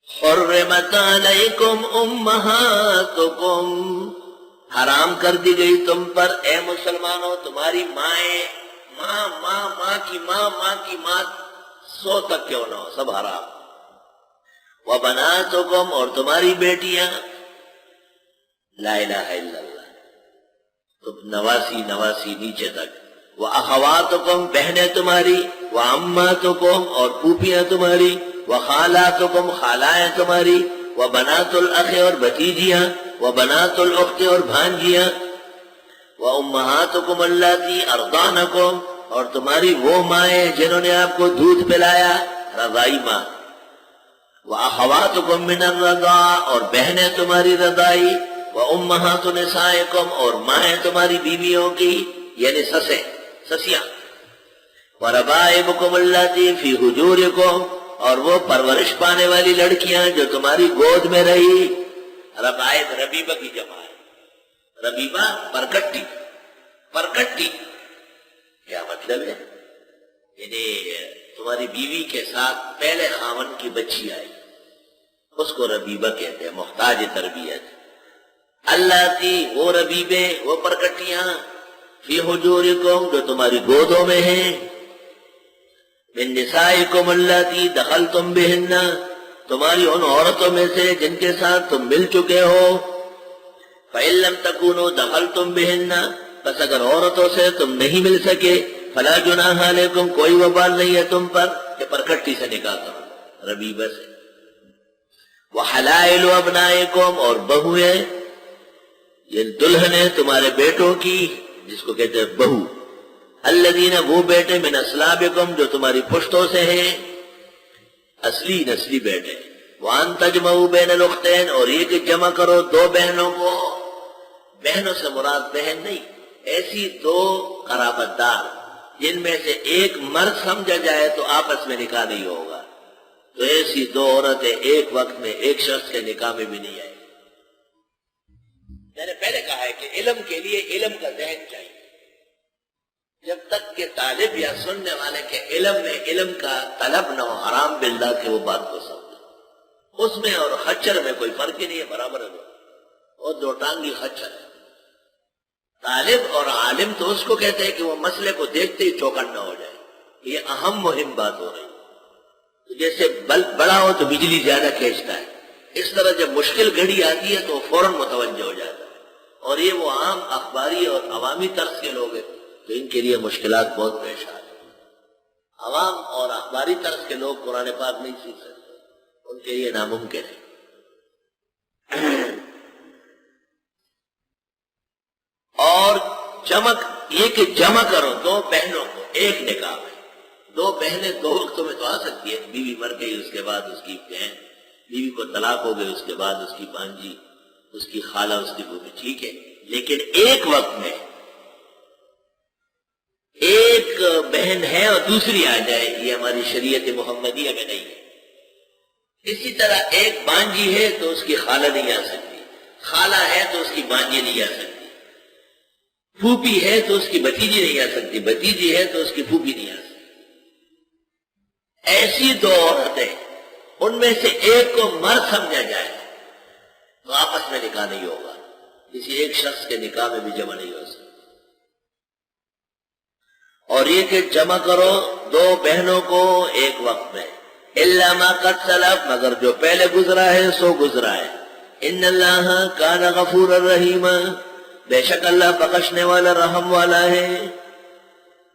حرمت علیکم امہاتکم، حرام کر دی گئی تم پر اے مسلمانوں تمہاری مائیں، ماں کی ماں 100 تک کیوں نہ ہو، سب حرام۔ وبناتکم، اور تمہاری بیٹیاں، لا الہ الا اللہ، تو نواسی نیچے تک۔ واخواتکم، بہنیں تمہاری، وعماتکم، اور پھوپھیاں تمہاری، وخالاتکم، خالائیں تمہاری، وبنات الاخ، اور بھتیجیاں، وبنات الاخت، اور بھانجیاں، وامہاتکم اللاتی ارضعنکم، اور تمہاری وہ مائیں جنہوں نے آپ کو دودھ پلایا، رضائی ماں۔ وَأَخَوَاتُكُم مِّنَ الرَّضَاعِ، اور بہنیں تمہاری رضائی، وَأُمَّهَاتُ نِسَائِكُمْ، اور مائیں تمہاری بیویوں کی، یعنی سسیاں۔ وَرَبَائِبُكُمُ اللَّاتِي فِي حُجُورِكُمْ، اور وہ پرورش پانے والی لڑکیاں جو تمہاری گود میں رہی۔ ربائب ربیبہ کی جمع ہے، ربیبہ پرکٹی، کیا مطلب ہے؟ یعنی تمہاری بیوی کے ساتھ پہلے خاون کی بچی آئی، اس کو ربیبہ کہتے ہیں، محتاج تربیت۔ اللاتی، وہ ربیبے، وہ پرکٹیاں، فی حجورکم، جو تمہاری گودوں میں ہیں، من نسائکم اللاتی دخلتم بہن، تمہاری ان عورتوں میں سے جن کے ساتھ تم مل چکے ہو۔ فإن لم تکونوا دخلتم بہن، بس اگر عورتوں سے تم نہیں مل سکے، فلا جناح علیکم، کوئی وبال نہیں ہے تم پر کہ پرکٹی سے نکاح کرو، ربیبہ سے۔ وحلائل ابنائکم، اور بہویں، یہ دلہن ہے تمہارے بیٹوں کی، جس کو کہتے ہیں بہو۔ الذین، وہ بیٹے، من اصلابکم، جو تمہاری پشتوں سے ہیں، اصلی نسلی بیٹے۔ وان تجمعوا بین الاختین، اور یہ کہ جمع کرو دو بہنوں کو، بہنوں سے مراد بہن نہیں، ایسی دو قرابت دار جن میں سے ایک مرد سمجھا جائے تو آپس میں نکاح نہیں ہوگا، تو ایسی دو عورتیں ایک وقت میں ایک شخص کے نکاح میں بھی نہیں آئے۔ میں نے پہلے کہا ہے کہ علم کے لیے علم کا ذہن چاہیے، جب تک کہ طالب یا سننے والے کے علم میں علم کا طلب نہ ہو، حرام باللہ کہ وہ بات کو سمجھے، اس میں اور خچر میں کوئی فرق ہی نہیں ہے، برابر ہے، اور دو ٹانگی خچر ہے۔ طالب اور عالم تو اس کو کہتے ہیں کہ وہ مسئلے کو دیکھتے ہی چوکن نہ ہو جائے، یہ اہم مہم بات ہو رہی ہے۔ جیسے بلب بڑا ہو تو بجلی زیادہ کھینچتا ہے، اس طرح جب مشکل گھڑی آتی ہے تو فوراً متوجہ ہو جاتا ہے، اور یہ وہ عام اخباری اور عوامی طرز کے لوگ ہیں تو ان کے لیے مشکلات بہت پیش آتی ہیں۔ عوام اور اخباری طرز کے لوگ قرآن پاک نہیں سیکھ سکتے، ان کے لیے ناممکن ہے۔ اور یہ کہ جمع کرو دو بہنوں کو ایک نکاح میں، دو بہنیں دو وقتوں میں تو آ سکتی ہے، بیوی مر گئی اس کے بعد اس کی بہن، بیوی کو طلاق ہو گئی اس کے بعد اس کی بھانجی، اس کی خالہ، اس کی بھوبی، ٹھیک ہے، لیکن ایک وقت میں ایک بہن ہے اور دوسری آ جائے، یہ ہماری شریعت محمدیہ میں نہیں ہے۔ اسی طرح ایک بانجی ہے تو اس کی خالہ نہیں آ سکتی، خالہ ہے تو اس کی بانجی نہیں آ سکتی، پھوپھی ہے تو اس کی بھتیجی نہیں آ سکتی، بھتیجی ہے تو اس کی پھوپھی نہیں آ سکتی۔ ایسی دو عورتیں، ان میں سے ایک کو مرد سمجھا جائے تو آپس میں نکاح نہیں ہوگا، کسی ایک شخص کے نکاح میں بھی جمع نہیں ہو سکتا۔ اور یہ کہ جمع کرو دو بہنوں کو ایک وقت میں، الا ما قد سلف، مگر جو پہلے گزرا ہے سو گزرا ہے۔ ان اللہ کان غفورا رحیما، بے شک اللہ بخشنے والا رحم والا ہے۔